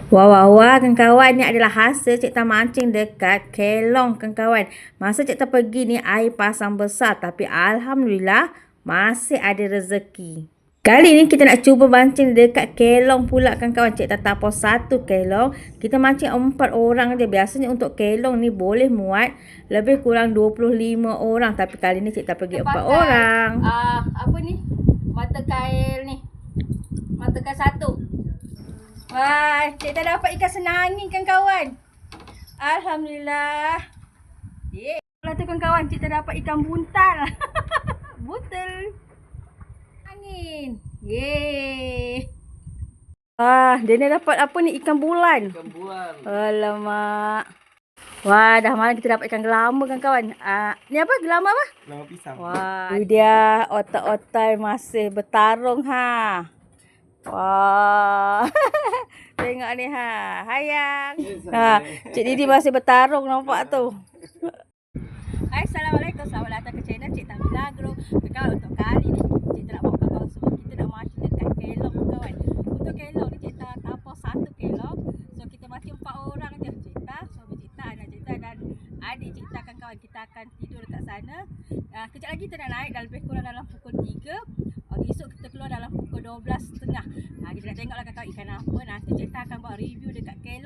Wah, kawan-kawan, ni adalah hasil cikgu mancing dekat Kelong, kawan-kawan. Masa cikgu pergi ni, air pasang besar. Tapi Alhamdulillah, masih ada rezeki. Kali ni kita nak cuba mancing dekat Kelong pula, kawan-kawan. Cikgu tapau satu Kelong. Kita mancing 4 orang je. Biasanya untuk Kelong ni boleh muat lebih kurang 25 orang. Tapi kali ni cikgu pergi 4 orang. Apa ni? Mata kail ni. Mata kail satu. Wah, cikgu dapat ikan senangin, kawan-kawan. Alhamdulillah. Yeay. Tu kawan-kawan, cikgu dapat ikan buntal. Buntal. Angin. Yeay. Wah, dia ni dapat apa ni? Ikan bulan. Ikan bulan. Alamak. Wah, dah malam kita dapat ikan gelama, kawan-kawan. Ni apa? Gelama apa? Gelama pisang. Wah, tu dia otak-otak masih bertarung ha. Wah. Tengok ni ha. Hayang. Ha, Cik Didi masih bertarung, nampak tu. Hai, Assalamualaikum. Selamat datang ke channel Cik Tamila Agro. Kawan, untuk kali ni Cik nak bawa kawan semua kita nak mancing dekat Kelong, kawan. Untuk Kelong ni Cik tapau satu Kelong. So kita mancing 4 orang je. Cik, suami Cik, anak Cik dan adik Cik, kawan. Kita akan tidur dekat sana. Kejap lagi kita nak naik lebih kurang dalam pukul 3. Esok kita keluar dalam pukul 12.30. Kita nak tengoklah kawan ikan apa. Nanti Cik akan buat review dekat Kelong.